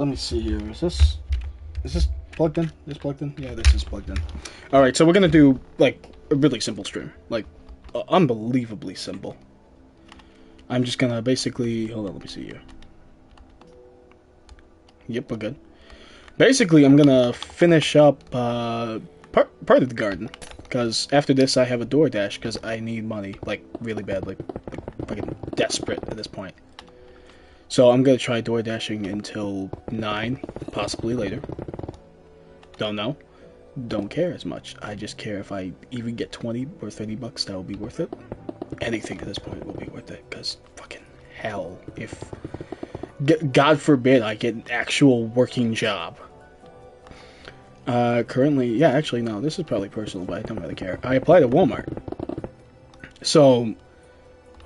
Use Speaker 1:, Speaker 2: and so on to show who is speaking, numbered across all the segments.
Speaker 1: Let me see here. Is this plugged in? This plugged in? Yeah, this is plugged in. All right, so we're gonna do like a really simple stream, like unbelievably simple. I'm just gonna basically hold on. Let me see here. Yep, we're good. Basically, I'm gonna finish up part of the garden because after this I have a DoorDash because I need money like really bad, like fucking desperate at this point. So I'm gonna try door dashing until 9, possibly later. Don't know. Don't care as much. I just care if I even get 20 or 30 bucks, that will be worth it. Anything at this point will be worth it, because fucking hell, if... God forbid I get an actual working job. Currently, yeah, actually, no, this is probably personal, but I don't really care. I applied at Walmart. So,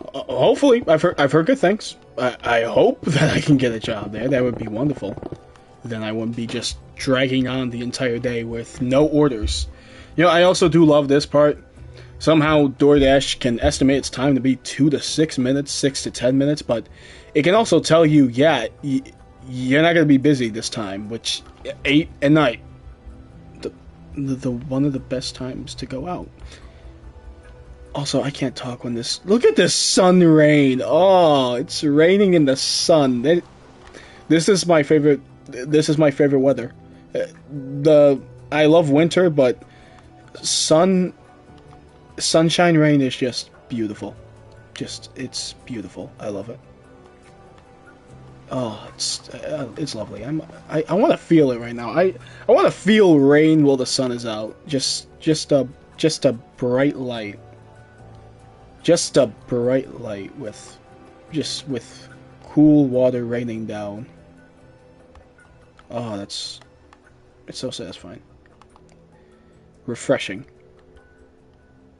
Speaker 1: hopefully, I've heard good things. I hope that I can get a job there. That would be wonderful. Then I wouldn't be just dragging on the entire day with no orders. You know, I also do love this part. Somehow DoorDash can estimate its time to be 2 to 6 minutes, 6 to 10 minutes, but it can also tell you, yeah, you're not going to be busy this time, which 8 at night. The one of the best times to go out. Also, I can't talk when this... Look at this sun rain. Oh, it's raining in the sun. This is my favorite... This is my favorite weather. I love winter, but sunshine rain is just beautiful. It's beautiful. I love it. Oh, it's lovely. I want to feel it right now. I want to feel rain while the sun is out. Just a bright light. Just a bright light with cool water raining down. Oh, it's so satisfying. Refreshing.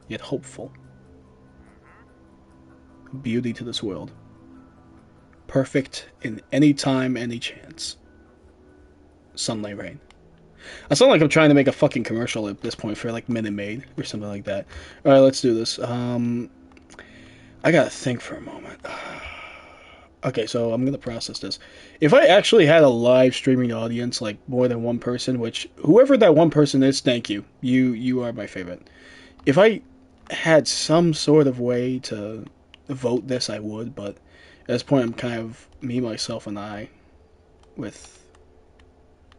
Speaker 1: Yet hopeful. Beauty to this world. Perfect in any time, any chance. Sunlight rain. I sound like I'm trying to make a fucking commercial at this point for like Minute Maid or something like that. Alright, let's do this. I gotta think for a moment. Okay, so I'm gonna process this. If I actually had a live streaming audience, like more than one person, which whoever that one person is, thank you. You are my favorite. If I had some sort of way to vote this, I would, but at this point I'm kind of me, myself, and I with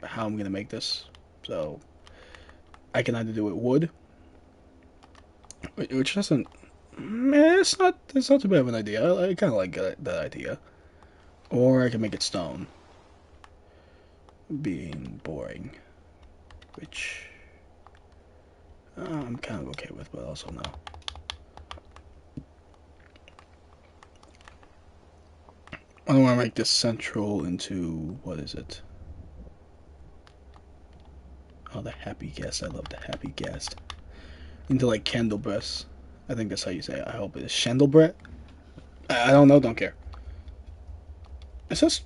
Speaker 1: how I'm gonna make this. So I can either do it wood, which doesn't... It's not too bad of an idea. I kind of like that idea. Or I can make it stone. Being boring. Which I'm kind of okay with, but also no. I don't want to make this central into... What is it? Oh, the happy guest. I love the happy guest. Into like Candlebress. I think that's how you say it. I hope it is Chandelbrett. I don't know, don't care. It says...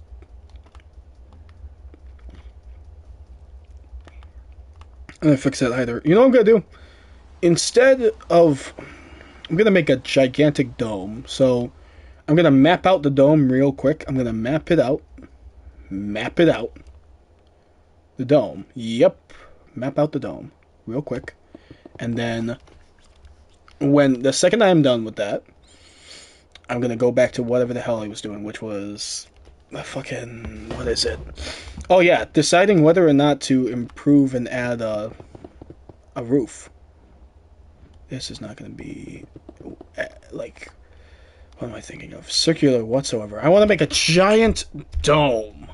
Speaker 1: I'm gonna fix that either. You know what I'm gonna do? Instead of... I'm gonna make a gigantic dome. So, I'm gonna map out the dome real quick. I'm gonna map it out. Map it out. The dome. Yep. Map out the dome. Real quick. And then... when the second I'm done with that, I'm gonna go back to whatever the hell I was doing, which was fucking... what is it? Oh yeah, deciding whether or not to improve and add a roof. This is not gonna be like... what am I thinking of? Circular whatsoever. I want to make a giant dome.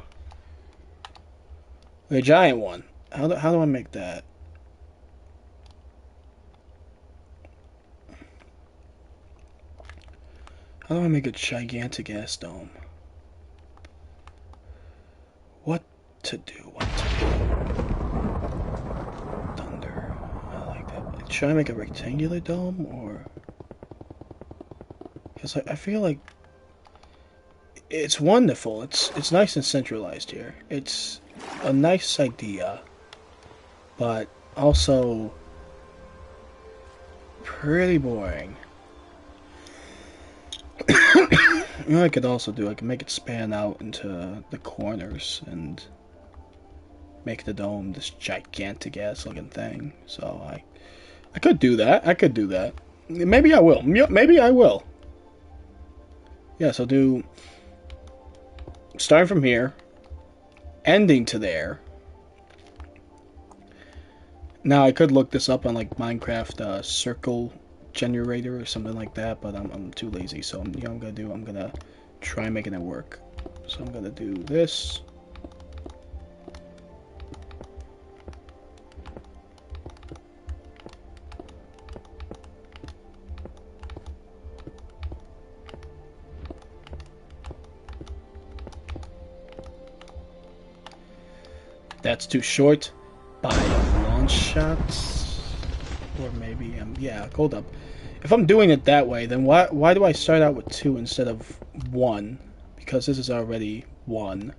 Speaker 1: A giant one. How do I make that? How do I make a gigantic ass dome? What to do? Thunder. I like that. Should I make a rectangular dome or... because I feel like it's wonderful. It's nice and centralized here. It's a nice idea, but also pretty boring. You know what I could also do? I can make it span out into the corners and make the dome this gigantic ass looking thing. So I could do that. I could do that. Maybe I will. Maybe I will. Yeah, so do starting from here, ending to there. Now I could look this up on like Minecraft circle generator or something like that, but I'm too lazy. So you know what I'm gonna try making it work. So I'm gonna do this. That's too short by a long shot. Or maybe, yeah, hold up. If I'm doing it that way, then why do I start out with 2 instead of 1? Because this is already 1.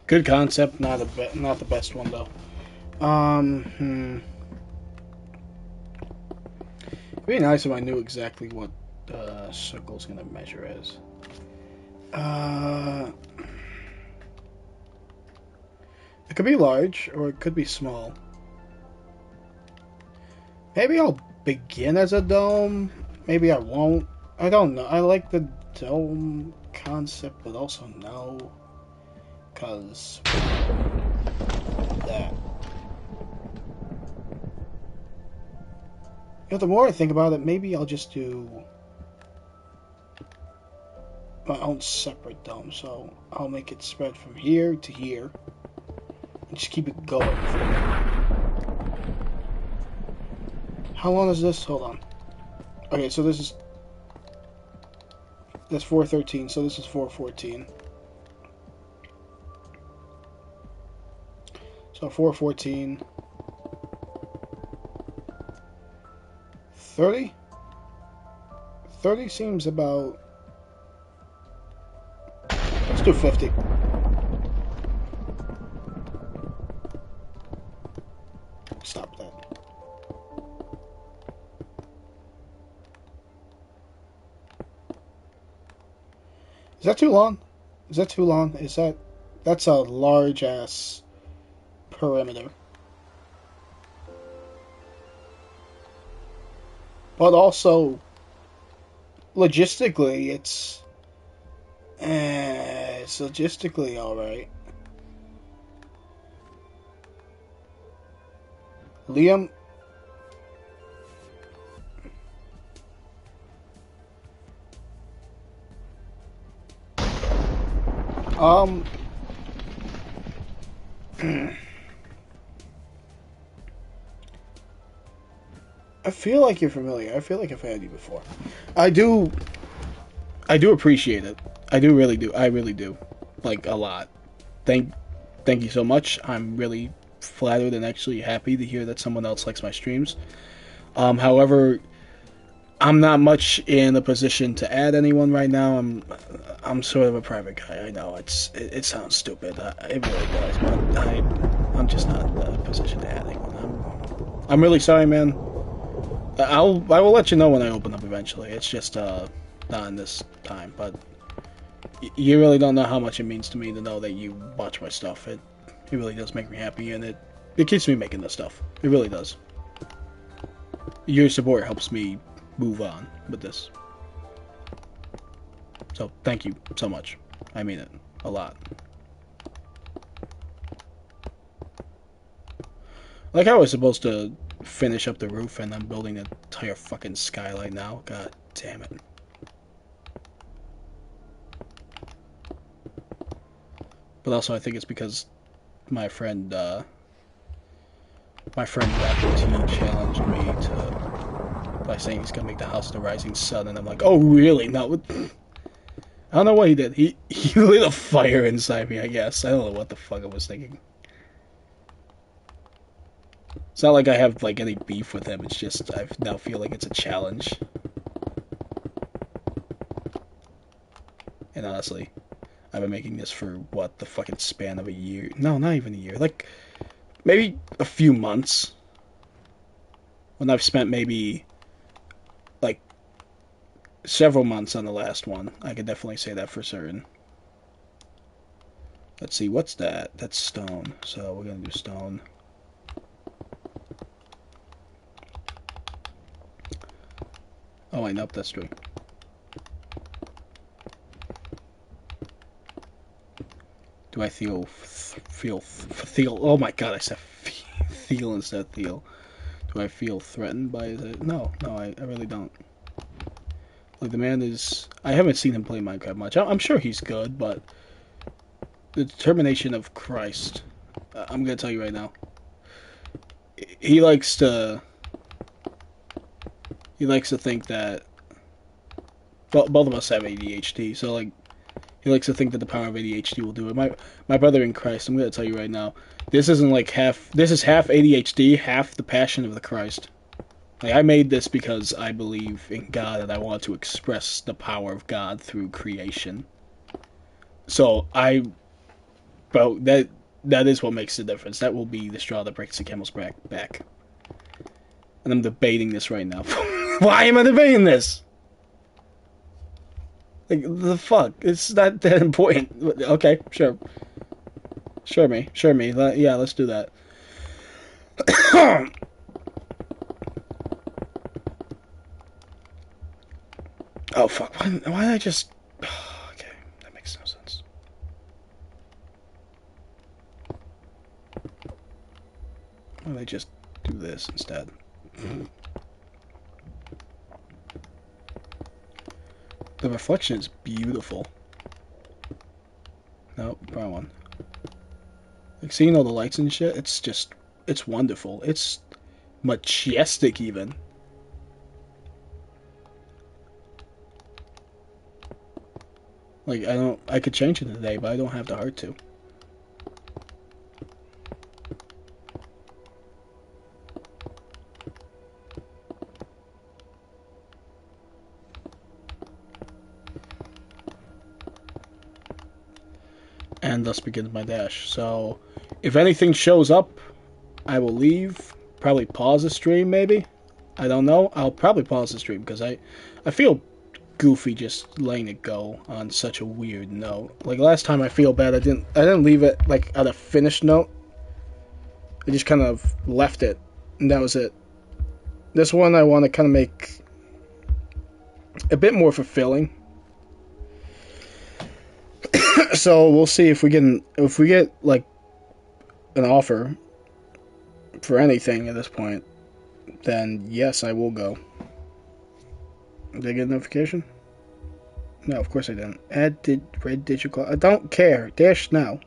Speaker 1: Good concept, not the best one though. It'd be nice if I knew exactly what the circle's gonna measure as. It could be large or it could be small. Maybe I'll begin as a dome. Maybe I won't. I don't know. I like the dome concept, but also no. Because that. You know, the more I think about it, maybe I'll just do my own separate dome. So I'll make it spread from here to here. And just keep it going. How long is this? Hold on. Okay, so that's 413, so this is 414. So 414, 30? 30 seems about, let's do 50. Stop that. Is that too long? Is that too long? That's a large ass perimeter. But also, logistically, it's logistically alright. Liam? I feel like you're familiar. I feel like I've had you before. I do appreciate it. I do really do. I really do. Like, a lot. Thank you so much. I'm really flattered and actually happy to hear that someone else likes my streams. However, I'm not much in a position to add anyone right now. I'm sort of a private guy. I know it sounds stupid. It really does, but I'm just not in a position to add anyone. I'm really sorry, man. I will let you know when I open up eventually. It's just not in this time, but you really don't know how much it means to me to know that you watch my stuff. It really does make me happy, and it keeps me making this stuff. It really does. Your support helps me move on with this. So thank you so much. I mean it a lot. Like I was supposed to finish up the roof and I'm building an entire fucking skylight now. God damn it. But also I think it's because my friend Raptor T challenged me by saying he's gonna make the house the rising sun, and I'm like, oh really? No. I don't know what he did. He lit a fire inside me, I guess. I don't know what the fuck I was thinking. It's not like I have like any beef with him. It's just I now feel like it's a challenge. And honestly, I've been making this for what, the fucking span of a year? No, not even a year. Like maybe a few months. When I've spent maybe like several months on the last one. I could definitely say that for certain. Let's see, what's that? That's stone. So we're gonna do stone. Oh wait, nope, that's true. Do I feel? Oh my god, I said feel instead of feel. Do I feel threatened by it? No, I really don't. Like, the man is... I haven't seen him play Minecraft much. I'm sure he's good, but... The determination of Christ. I'm gonna tell you right now. He likes to... He likes to think that... Both of us have ADHD, so, like... He likes to think that the power of ADHD will do it. My brother in Christ, I'm gonna tell you right now. This isn't like half... This is half ADHD, half the passion of the Christ. Like, I made this because I believe in God and I want to express the power of God through creation. So bro, that is what makes the difference. That will be the straw that breaks the camel's back. And I'm debating this right now. Why am I debating this? Like, the fuck? It's not that important. Okay, sure. Sure me. Yeah, let's do that. Oh, fuck. Why did I just... Okay, that makes no sense. Why did I just do this instead? The reflection is beautiful. Nope, wrong one. Like, seeing all the lights and shit, it's just... It's wonderful. It's majestic, even. Like, I could change it today, but I don't have the heart to. And thus begins my dash. So, if anything shows up, I will leave. Probably pause the stream, maybe. I don't know. I'll probably pause the stream, because I feel goofy just letting it go on such a weird note. Like, last time I feel bad, I didn't leave it like at a finished note. I just kind of left it, and that was it. This one I want to kind of make a bit more fulfilling. So we'll see if we get like an offer for anything at this point, then yes, I will go. Did I get a notification? No, of course I didn't. Red digital. I don't care. Dash now.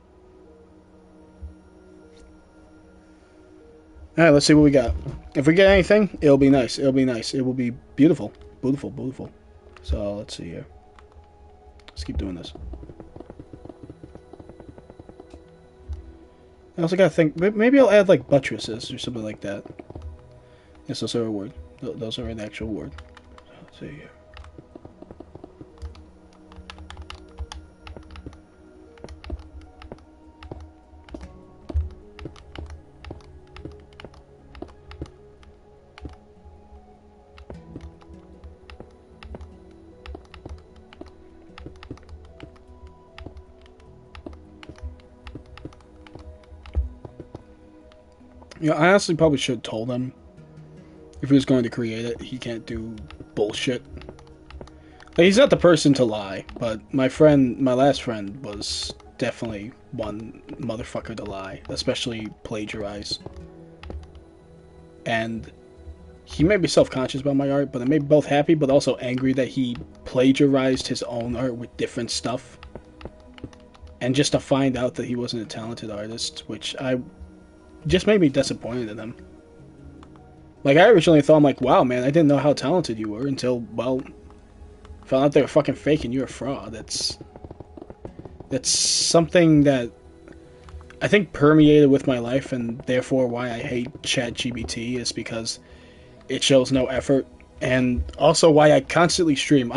Speaker 1: All right, let's see what we got. If we get anything, it'll be nice. It'll be nice. It will be beautiful, beautiful, beautiful. So let's see here. Let's keep doing this. I also gotta think. Maybe I'll add like buttresses or something like that. Yes, those are a word. Those are an actual word. So let's see here. You know, I honestly probably should have told him if he was going to create it, he can't do bullshit. Like, he's not the person to lie, but my last friend was definitely one motherfucker to lie, especially plagiarize. And he made me self-conscious about my art, but it made me both happy but also angry that he plagiarized his own art with different stuff. And just to find out that he wasn't a talented artist, which just made me disappointed in him. Like, I originally thought, I'm like, wow, man, I didn't know how talented you were until, well, found out they were fucking fake and you're a fraud. That's something that I think permeated with my life, and therefore why I hate ChatGPT is because it shows no effort, and also why I constantly stream.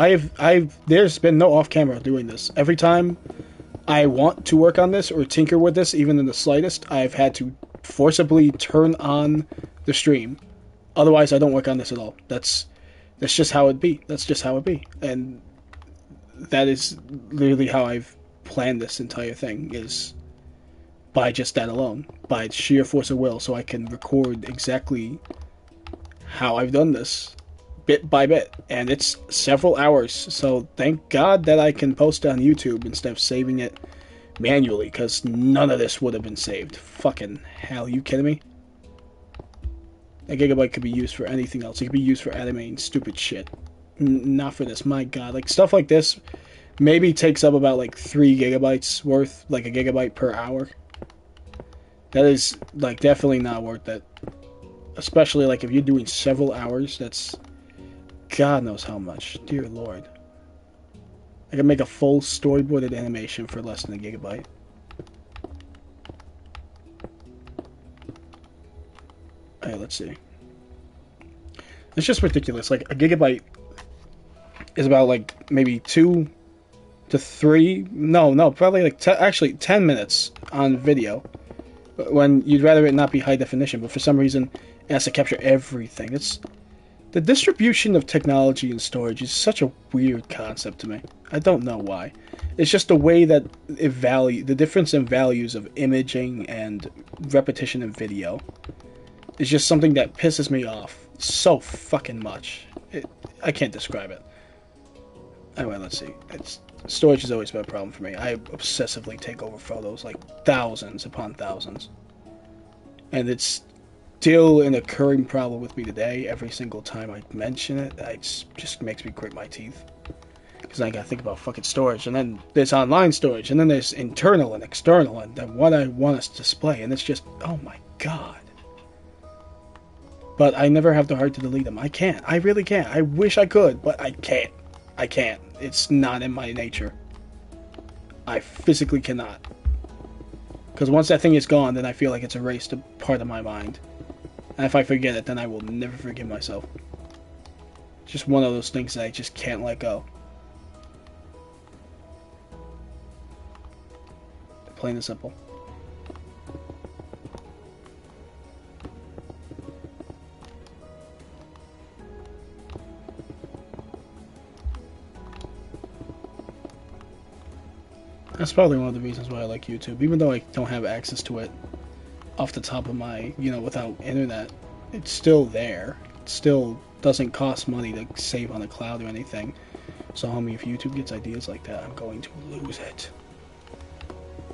Speaker 1: There's been no off camera doing this. Every time I want to work on this or tinker with this, even in the slightest, I've had to forcibly turn on the stream. Otherwise, I don't work on this at all. That's just how it be. That's just how it be, and that is literally how I've planned this entire thing. Is by just that alone, by sheer force of will, so I can record exactly how I've done this, bit by bit, and it's several hours. So thank God that I can post it on YouTube instead of saving it manually, because none of this would have been saved. Fucking hell, you kidding me? A gigabyte could be used for anything else. It could be used for animating stupid shit. Not for this. My God, like stuff like this maybe takes up about like 3 gigabytes worth, like a gigabyte per hour. That is like definitely not worth it. Especially like if you're doing several hours, that's God knows how much. Dear Lord. I can make a full storyboarded animation for less than a gigabyte. Alright, let's see. It's just ridiculous. Like a gigabyte is about like maybe 2 to 3, no, probably like actually 10 minutes on video. When you'd rather it not be high definition, but for some reason it has to capture everything. It's the distribution of technology and storage is such a weird concept to me. I don't know why. It's just the way that the difference in values of imaging and repetition in video is just something that pisses me off so fucking much. I can't describe it. Anyway, let's see. Storage has always been a problem for me. I obsessively take over photos, like thousands upon thousands. And it's still an occurring problem with me today. Every single time I mention it, it just makes me grit my teeth. Because I gotta think about fucking storage. And then there's online storage. And then there's internal and external. And then what I want us to display. And it's just, oh my God. But I never have the heart to delete them. I can't. I really can't. I wish I could, but I can't. I can't. It's not in my nature. I physically cannot. Because once that thing is gone, then I feel like it's erased a part of my mind. And if I forget it, then I will never forgive myself. Just one of those things that I just can't let go. Plain and simple. That's probably one of the reasons why I like YouTube. Even though I don't have access to it off the top of my, without internet, it's still there. It still doesn't cost money to save on the cloud or anything. So, homie, if YouTube gets ideas like that, I'm going to lose it.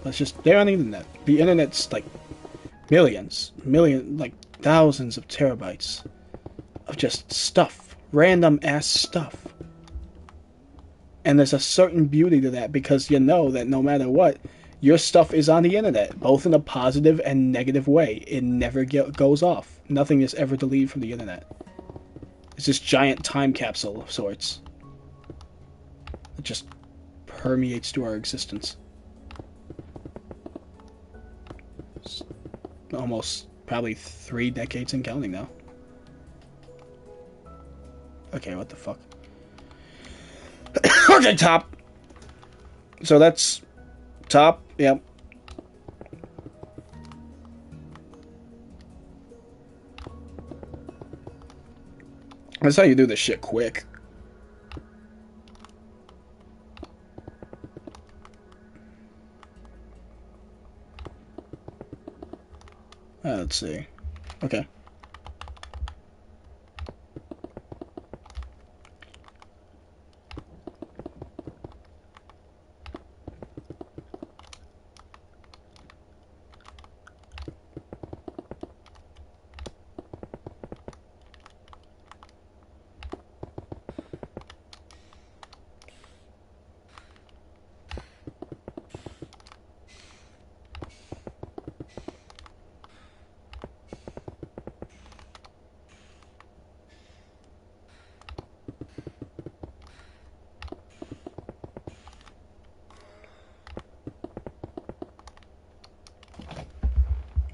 Speaker 1: Let's just, they're on the internet. The internet's like like thousands of terabytes of just stuff. Random ass stuff. And there's a certain beauty to that because you know that no matter what, your stuff is on the internet, both in a positive and negative way. It never goes off. Nothing is ever deleted from the internet. It's this giant time capsule of sorts. It just permeates through our existence. It's almost probably 3 decades and counting now. Okay, what the fuck? Okay, top. So that's top, yep. That's how you do this shit quick. Let's see. Okay.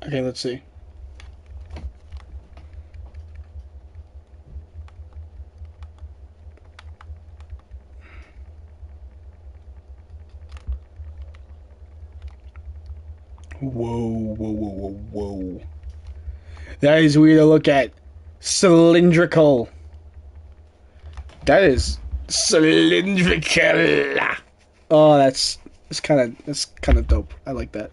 Speaker 1: Okay, let's see. Whoa, whoa, whoa, whoa, whoa. That is weird to look at. Cylindrical. That is cylindrical. Oh, that's kind of dope. I like that.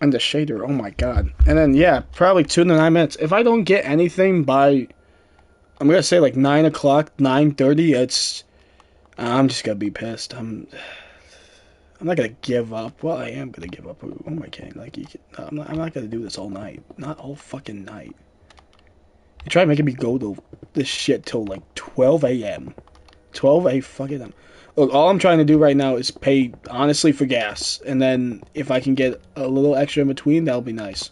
Speaker 1: And the shader, oh my god. And then yeah, probably 2 to 9 minutes. If I don't get anything by, I'm gonna say like 9 o'clock, 9:30. I'm just gonna be pissed. I'm not gonna give up. Well, I am gonna give up. Who am I kidding? Like, I'm not gonna do this all night. Not all fucking night. You try making me go to this shit till like 12 a.m. 12 a fucking m. Look, all I'm trying to do right now is pay honestly for gas, and then if I can get a little extra in between, that'll be nice.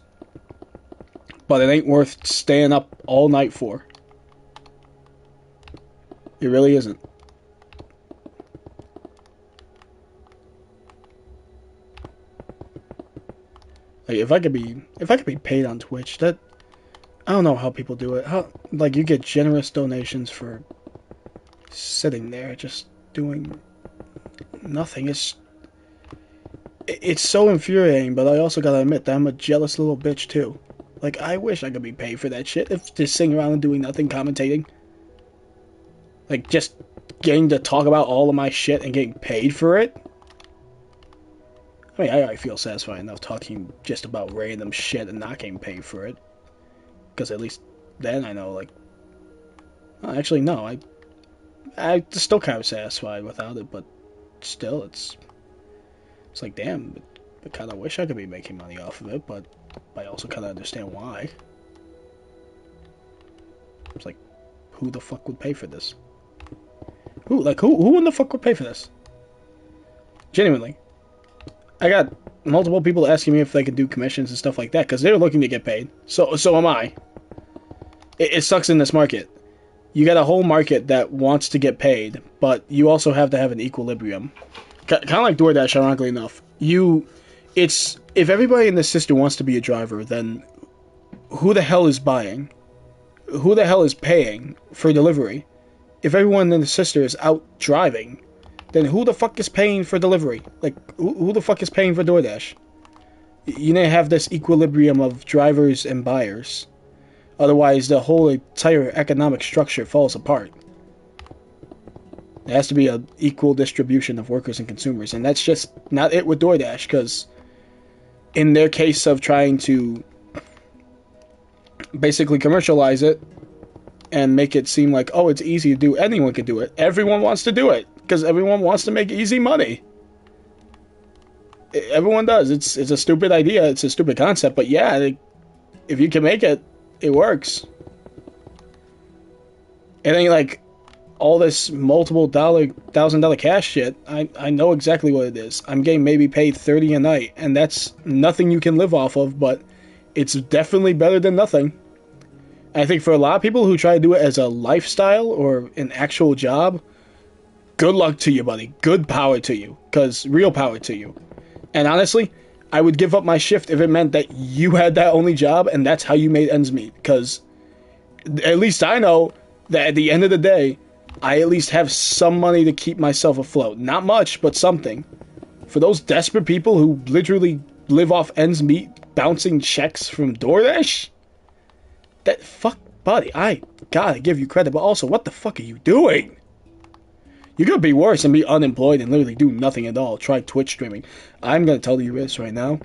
Speaker 1: But it ain't worth staying up all night for. It really isn't. Like if I could be paid on Twitch, that I don't know how people do it. How like you get generous donations for sitting there just doing nothing. It's so infuriating, but I also gotta admit that I'm a jealous little bitch too. Like I wish I could be paid for that shit. If just sitting around and doing nothing, commentating. Like just getting to talk about all of my shit and getting paid for it. I mean, I feel satisfied enough talking just about random shit and not getting paid for it. Because at least then I know, like... Well, actually, no, I'm still kind of satisfied without it, but still, it's like, damn, I kind of wish I could be making money off of it, but I also kind of understand why. It's like, who the fuck would pay for this? Who in the fuck would pay for this? Genuinely. I got multiple people asking me if they can do commissions and stuff like that, because they're looking to get paid. So am I. It sucks in this market. You got a whole market that wants to get paid, but you also have to have an equilibrium. Kind of like DoorDash, ironically enough. If everybody in the system wants to be a driver, then who the hell is buying? Who the hell is paying for delivery? If everyone in the system is out driving, then who the fuck is paying for delivery? Like, who the fuck is paying for DoorDash? You need to have this equilibrium of drivers and buyers. Otherwise, the whole entire economic structure falls apart. There has to be an equal distribution of workers and consumers, and that's just not it with DoorDash, because in their case of trying to basically commercialize it and make it seem like, oh, it's easy to do, anyone can do it. Everyone wants to do it, because everyone wants to make easy money. Everyone does. It's a stupid idea, it's a stupid concept, but yeah, if you can make it, it works. It ain't like all this multiple $1,000 cash shit. I know exactly what it is. I'm getting maybe paid $30 a night, and that's nothing you can live off of, but it's definitely better than nothing. I think for a lot of people who try to do it as a lifestyle or an actual job, good luck to you, buddy. Good power to you, because real power to you. And honestly, I would give up my shift if it meant that you had that only job and that's how you made ends meet, because at least I know that at the end of the day, I at least have some money to keep myself afloat. Not much, but something. For those desperate people who literally live off ends meet, bouncing checks from DoorDash, that fuck, buddy, I gotta give you credit, but also, what the fuck are you doing? You could be worse and be unemployed and literally do nothing at all. Try Twitch streaming. I'm gonna tell you this right now.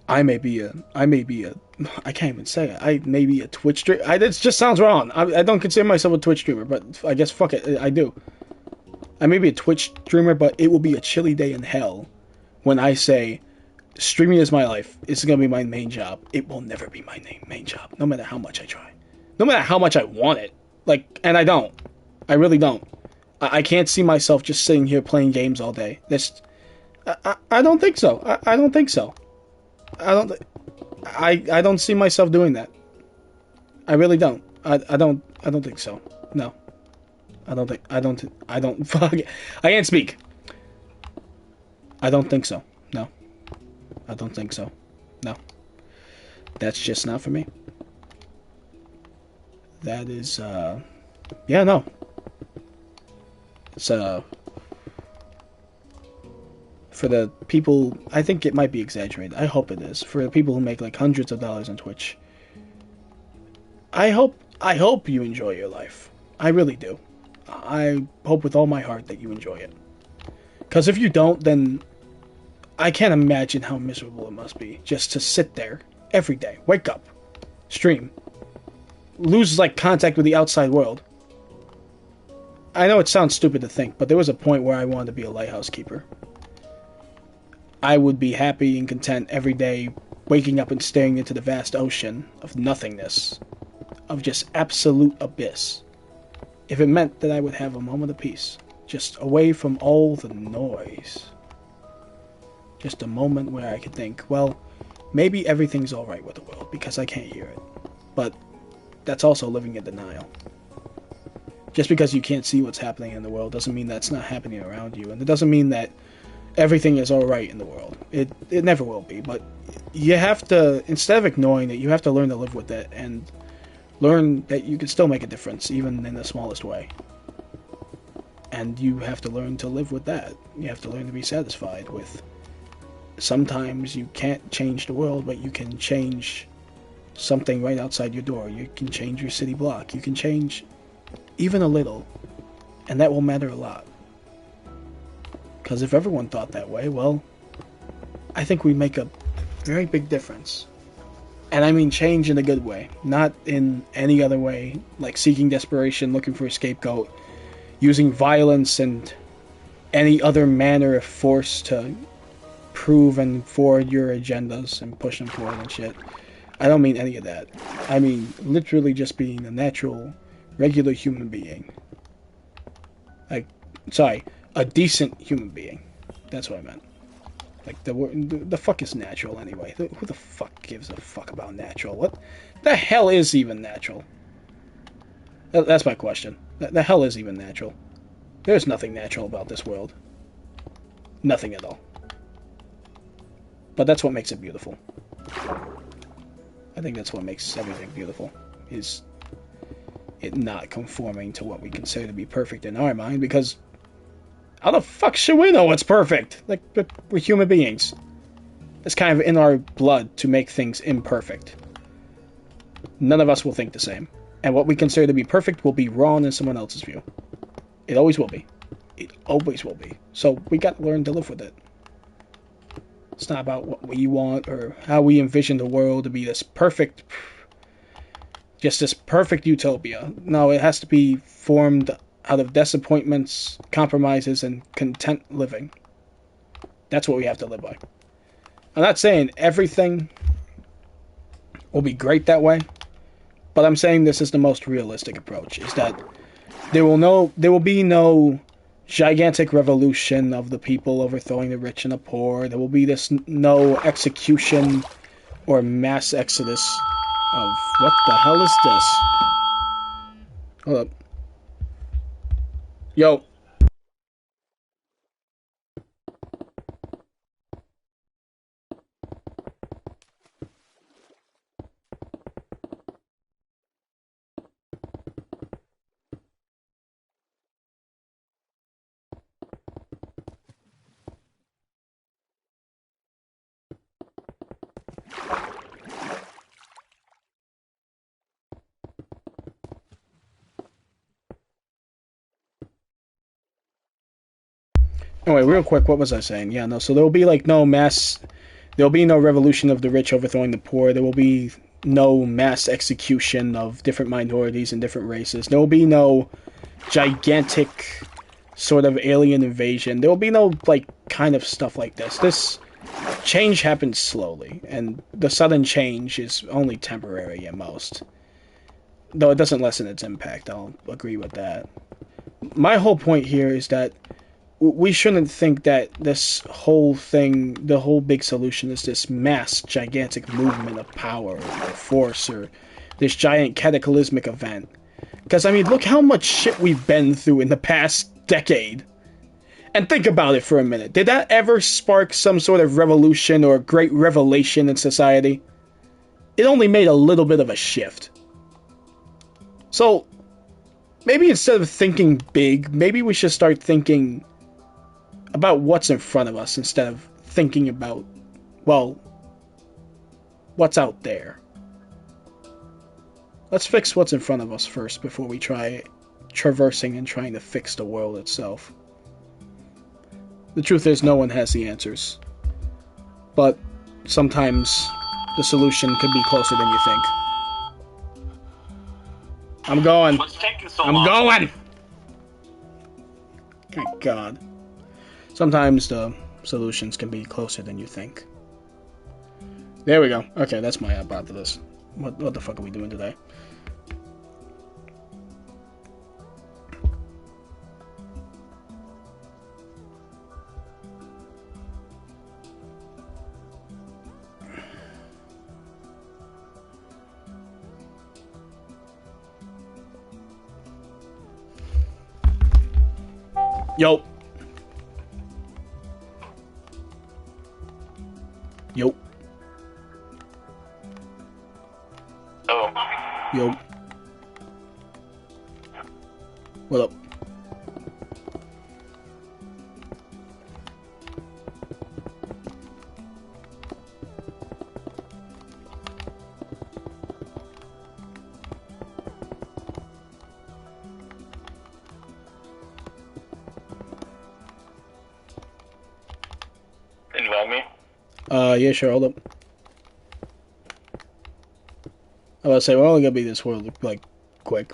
Speaker 1: I may be a, I can't even say it. I may be a Twitch streamer. It just sounds wrong. I don't consider myself a Twitch streamer, but I guess fuck it, I do. I may be a Twitch streamer, but it will be a chilly day in hell when I say, streaming is my life. It's gonna be my main job. It will never be my main job, no matter how much I try. No matter how much I want it. Like, and I don't. I really don't. I can't see myself just sitting here playing games all day. I don't think so. I don't think so. I don't see myself doing that. I really don't. I don't think so. No. I don't fuck. I can't speak. I don't think so. No. I don't think so. No. That's just not for me. That is, yeah, no. It's, for the people, I think it might be exaggerated. I hope it is. For the people who make like hundreds of dollars on Twitch, I hope you enjoy your life. I really do. I hope with all my heart that you enjoy it. Because if you don't, then I can't imagine how miserable it must be just to sit there every day, wake up, stream, lose like contact with the outside world. I know it sounds stupid to think, but there was a point where I wanted to be a lighthouse keeper. I would be happy and content every day waking up and staring into the vast ocean of nothingness, of just absolute abyss, if it meant that I would have a moment of peace, just away from all the noise. Just a moment where I could think, well, maybe everything's alright with the world because I can't hear it. But that's also living in denial. Just because you can't see what's happening in the world doesn't mean that's not happening around you, and it doesn't mean that everything is alright in the world. It never will be, but you have to, instead of ignoring it, you have to learn to live with it, and learn that you can still make a difference, even in the smallest way. And you have to learn to live with that. You have to learn to be satisfied with, sometimes you can't change the world, but you can change something right outside your door. You can change your city block. You can change even a little, and that will matter a lot. Because if everyone thought that way, well, I think we make a very big difference. And I mean change in a good way, not in any other way, like seeking desperation, looking for a scapegoat, using violence and any other manner of force to prove and forward your agendas and push them forward and shit. I don't mean any of that. I mean literally just being a natural, regular human being. Like, sorry, a decent human being. That's what I meant. Like, the fuck is natural anyway? Who the fuck gives a fuck about natural? What the hell is even natural? That's my question. The hell is even natural? There's nothing natural about this world. Nothing at all. But that's what makes it beautiful. I think that's what makes everything beautiful, is it not conforming to what we consider to be perfect in our mind, because how the fuck should we know what's perfect? Like, we're human beings. It's kind of in our blood to make things imperfect. None of us will think the same. And what we consider to be perfect will be wrong in someone else's view. It always will be. It always will be. So we got to learn to live with it. It's not about what we want or how we envision the world to be this perfect, just this perfect utopia. No, it has to be formed out of disappointments, compromises, and content living. That's what we have to live by. I'm not saying everything will be great that way, but I'm saying this is the most realistic approach, is that there will be no gigantic revolution of the people overthrowing the rich and the poor. There will be no execution or mass exodus of, what the hell is this? Hold up. Yo. Anyway, real quick, what was I saying? Yeah, no, so there'll be like there'll be no revolution of the rich overthrowing the poor. There will be no mass execution of different minorities and different races. There will be no gigantic sort of alien invasion. There will be no, like, kind of stuff like this. This change happens slowly, and the sudden change is only temporary at most. Though it doesn't lessen its impact, I'll agree with that. My whole point here is that we shouldn't think that this whole thing, the whole big solution, is this mass, gigantic movement of power or force or this giant cataclysmic event. Because, I mean, look how much shit we've been through in the past decade. And think about it for a minute. Did that ever spark some sort of revolution or great revelation in society? It only made a little bit of a shift. So, maybe instead of thinking big, maybe we should start thinking about what's in front of us instead of thinking about, well, what's out there. Let's fix what's in front of us first before we try traversing and trying to fix the world itself. The truth is, no one has the answers. But sometimes the solution could be closer than you think. I'm going.
Speaker 2: What's taking so
Speaker 1: I'm
Speaker 2: long?
Speaker 1: going! Thank God. Sometimes the solutions can be closer than you think. There we go. Okay, that's my about to this. What the fuck are we doing today? Yo. Yo.
Speaker 2: Oh.
Speaker 1: Yo. What up?
Speaker 2: Invite me?
Speaker 1: Yeah, sure, hold up. I was gonna say, we're only gonna be this world, like, quick.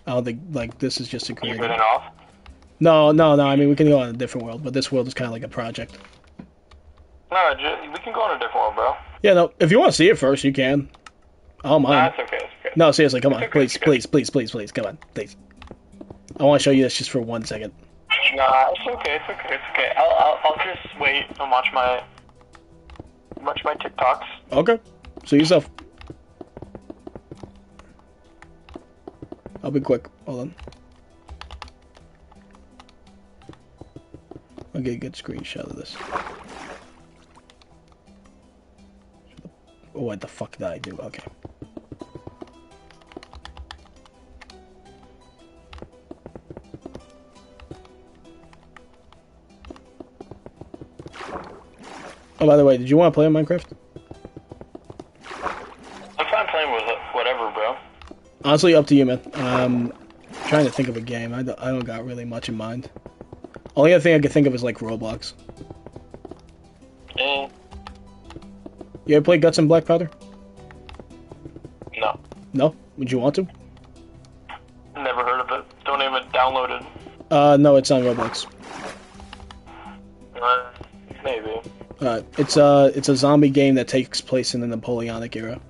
Speaker 1: I don't think, like, this is just a
Speaker 2: You
Speaker 1: creative.
Speaker 2: getting off?
Speaker 1: No, I mean, we can go on a different world, but this world is kind of like a project.
Speaker 2: No, we can go on a different one, bro.
Speaker 1: Yeah, no, if you want to see it first, you can. I don't
Speaker 2: Nah,
Speaker 1: mind.
Speaker 2: it's okay, it's okay.
Speaker 1: No, seriously, come on.
Speaker 2: It's okay,
Speaker 1: Please, come on, please. I want to show you this just for 1 second.
Speaker 2: Nah, it's okay. I'll just wait and watch my TikToks.
Speaker 1: Okay. See yourself. I'll be quick. Hold on. I'll get a good screenshot of this. Oh, what the fuck did I do? Okay. Oh, by the way, did you want to play on Minecraft?
Speaker 2: I'm fine playing with it, whatever, bro.
Speaker 1: Honestly, up to you, man. Trying to think of a game. I don't got really much in mind. Only other thing I can think of is like Roblox. You ever play Guts and Black Powder?
Speaker 2: No.
Speaker 1: No? Would you want to?
Speaker 2: Never heard of it. Don't even download it.
Speaker 1: No, it's on Roblox.
Speaker 2: Maybe.
Speaker 1: It's a zombie game that takes place in the Napoleonic era.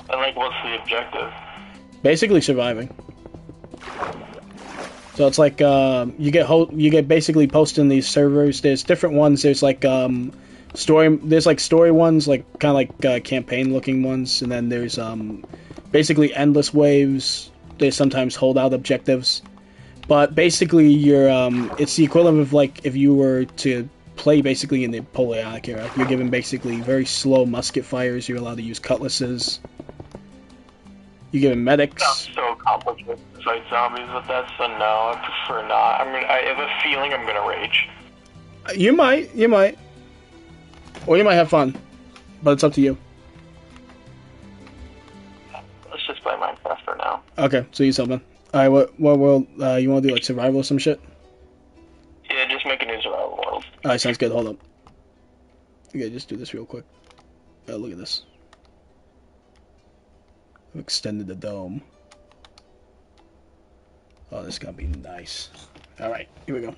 Speaker 2: And like, what's the objective?
Speaker 1: Basically surviving. So it's like you get basically posted in these servers. There's different ones. There's like story ones, like kind of like campaign looking ones, and then there's basically endless waves. There's sometimes holdout objectives, but basically you're it's the equivalent of like if you were to play basically in the Napoleonic era. You're given basically very slow musket fires. You're allowed to use cutlasses. You're given medics.
Speaker 2: Sounds so complicated to fight zombies, but that's a no. I prefer not. I have a feeling I'm gonna rage.
Speaker 1: You might, or you might have fun, but it's up to you.
Speaker 2: Let's just play Minecraft for now.
Speaker 1: Okay, so you man. All right, what world you want to do? Like survival or some shit?
Speaker 2: Yeah, just make a new survival world.
Speaker 1: All right, sounds good. Hold up. Okay, just do this real quick. Look at this. I've extended the dome. Oh, this is gonna be nice. All right, here we go.